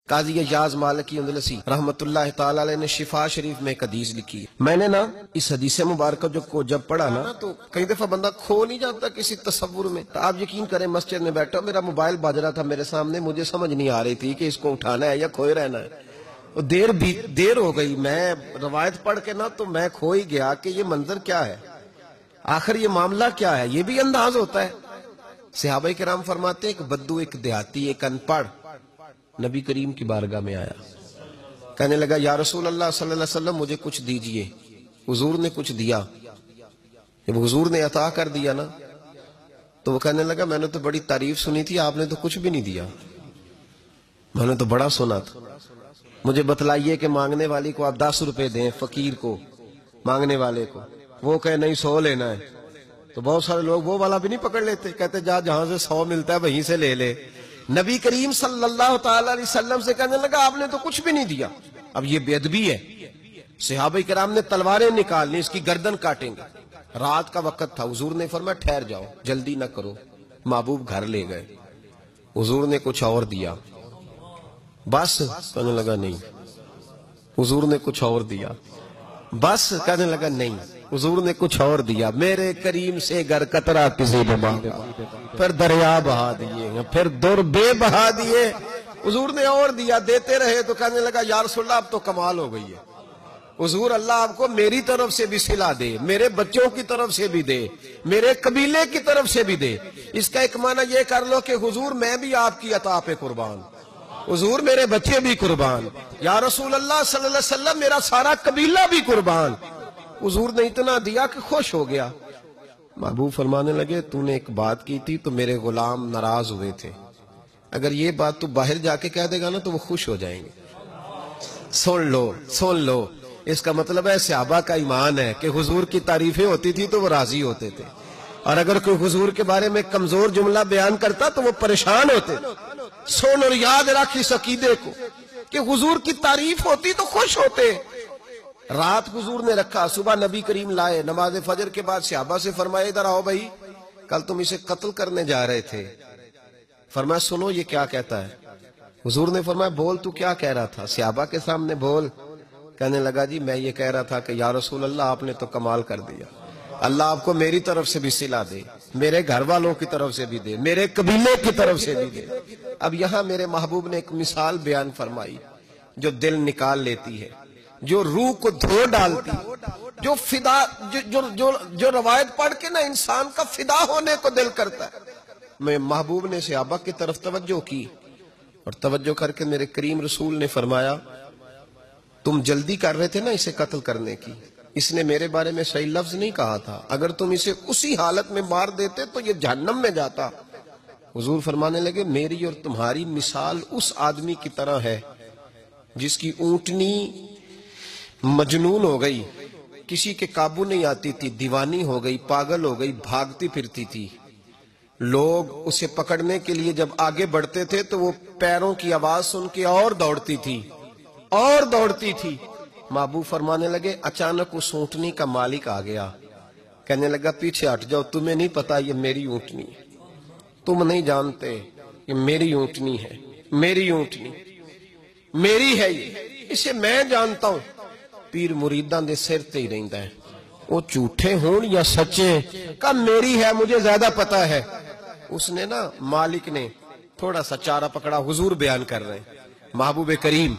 قاضی یاز مالکی اندلسی رحمت اللہ تعالی علیہ نے شفا شریف میں ایک حدیث لکھی ہے۔ میں نے نا اس حدیث مبارکہ کو جب پڑھا نا تو کئی دفعہ بندہ کھو نہیں جاتا کسی تصور میں۔ تو آپ یقین کریں مسجد میں بیٹھا میرا موبائل بج رہا تھا میرے سامنے، مجھے سمجھ نہیں آ رہی تھی کہ اس کو اٹھانا ہے یا کھوئے رہنا ہے۔ دیر ہو گئی، میں روایت پڑھ کے نا تو میں کھو ہی گیا کہ یہ منظر کیا ہے، آخر یہ معاملہ کیا ہے۔ یہ بھی انداز ہوتا ہے۔ صحابہ کرام فرماتے ہیں ایک بدو، ایک دیہاتی، ایک ان پڑھ نبی کریم کی بارگاہ میں آیا، کہنے لگا یا رسول اللہ صلی اللہ علیہ وسلم مجھے کچھ دیجئے۔ حضور نے کچھ دیا۔ جب حضور نے عطا کر دیا نا تو وہ کہنے لگا میں نے تو بڑی تعریف سنی تھی، آپ نے تو کچھ بھی نہیں دیا، میں نے تو بڑا سنا تھا۔ مجھے بتلائیے کہ مانگنے والی کو آپ 10 روپے دیں، فقیر کو، مانگنے والے کو، وہ کہے نہیں 100 لینا ہے، تو بہت سارے لوگ وہ والا بھی نہیں پکڑ لیتے، کہتے جہاں سے 100 ملتا ہے وہیں سے لے لے۔ نبی کریم صلی اللہ تعالی علیہ وسلم سے کہنے لگا آپ نے تو کچھ بھی نہیں دیا۔ اب یہ بے ادبی ہے۔ صحابہ کرام نے تلواریں نکال لی، اس کی گردن کاٹیں گے۔ رات کا وقت تھا، حضور نے فرمایا ٹھہر جاؤ، جلدی نہ کرو۔ محبوب گھر لے گئے، حضور نے کچھ اور دیا، بس کہنے لگا نہیں۔ حضور نے کچھ اور دیا، بس کہنے لگا نہیں۔ حضور نے کچھ اور دیا، میرے کریم سے گر قطرہ کسی نے مانگا، پھر دریا بہا دیے، پھر در بے بہا دیے۔ حضور نے اور دیا، دیتے رہے تو کہنے لگا یا رسول اللہ اب تو کمال ہو گئی ہے حضور، اللہ آپ کو میری طرف سے بھی صلہ دے، میرے بچوں کی طرف سے بھی دے، میرے قبیلے کی طرف سے بھی دے۔ اس کا ایک معنی یہ کر لو کہ حضور میں بھی آپ کی عطا پہ قربان، حضور میرے بچے بھی قربان، یا رسول اللہ صلی اللہ علیہ وسلم میرا سارا قبیلہ بھی قربان۔ حضور نے اتنا دیا کہ خوش ہو گیا۔ محبوب فرمانے لگے تو نے ایک بات کی تھی تو میرے غلام ناراض ہوئے تھے، اگر یہ بات تو باہر جا کے کہہ دے گا نا تو وہ خوش ہو جائیں گے۔ سن لو سن لو، اس کا مطلب ہے صحابہ کا ایمان ہے کہ حضور کی تعریفیں ہوتی تھی تو وہ راضی ہوتے تھے، اور اگر کوئی حضور کے بارے میں کمزور جملہ بیان کرتا تو وہ پریشان ہوتے۔ سن اور یاد رکھ اس عقیدے کو کہ حضور کی تعریف ہوتی تو خوش ہوتے۔ رات حضور نے رکھا، صبح نبی کریم لائے، نماز فجر کے بعد صحابہ سے فرمایا ادھر آؤ بھائی، کل تم اسے قتل کرنے جا رہے تھے۔ فرمایا سنو یہ کیا کہتا ہے۔ حضور نے فرمایا بول تو کیا کہہ رہا تھا، صحابہ کے سامنے بول۔ کہنے لگا جی میں یہ کہہ رہا تھا کہ یا رسول اللہ آپ نے تو کمال کر دیا، اللہ آپ کو میری طرف سے بھی صلہ دے، میرے گھر والوں کی طرف سے بھی دے، میرے قبیلے کی طرف سے بھی دے۔ اب یہاں میرے محبوب نے ایک مثال بیان فرمائی جو دل نکال لیتی ہے، جو روح کو دھو ڈالتی، جو فدا جو روایت پڑھ کے نا انسان کا فدا ہونے کو دل کرتا ہے۔ میں محبوب نے صحابہ کی طرف توجہ کی، اور توجہ کر کے میرے کریم رسول نے فرمایا تم جلدی کر رہے تھے نا اسے قتل کرنے کی، اس نے میرے بارے میں صحیح لفظ نہیں کہا تھا، اگر تم اسے اسی حالت میں مار دیتے تو یہ جہنم میں جاتا۔ حضور فرمانے لگے میری اور تمہاری مثال اس آدمی کی طرح ہے جس کی اونٹنی مجنون ہو گئی، کسی کے قابو نہیں آتی تھی، دیوانی ہو گئی، پاگل ہو گئی، بھاگتی پھرتی تھی۔ لوگ اسے پکڑنے کے لیے جب آگے بڑھتے تھے تو وہ پیروں کی آواز سن کے اور دوڑتی تھی اور دوڑتی تھی۔ محبوب فرمانے لگے اچانک اس اونٹنی کا مالک آ گیا، کہنے لگا پیچھے ہٹ جاؤ، تمہیں نہیں پتا یہ میری اونٹنی ہے، تم نہیں جانتے یہ میری اونٹنی ہے، میری اونٹنی میری ہے، یہ اسے میں جانتا ہوں۔ پیر مریداں دے سر تے ہی رہندا ہے، وہ جھوٹے ہون یا سچے، کہا میری ہے مجھے زیادہ پتا ہے۔ اس نے نا مالک نے تھوڑا سا چارہ پکڑا، حضور بیان کر رہے ہیں، محبوب کریم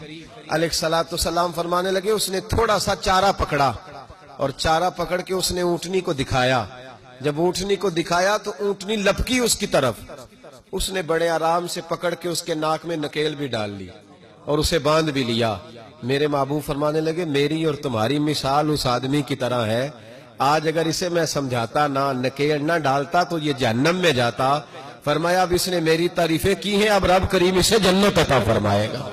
علیہ الصلوۃ والسلام فرمانے لگے اس نے تھوڑا سا چارہ پکڑا، اور چارہ پکڑ کے اس نے اونٹنی کو دکھایا۔ جب اونٹنی کو دکھایا تو اونٹنی لپکی اس کی طرف، اس نے بڑے آرام سے پکڑ کے اس کے ناک میں نکیل بھی ڈال لی اور اسے باندھ بھی لیا۔ میرے محبوب فرمانے لگے میری اور تمہاری مثال اس آدمی کی طرح ہے، آج اگر اسے میں سمجھاتا نہ نکیل نہ ڈالتا تو یہ جہنم میں جاتا۔ فرمایا اب اس نے میری تعریفیں کی ہیں، اب رب کریم اسے جنت عطا فرمائے گا۔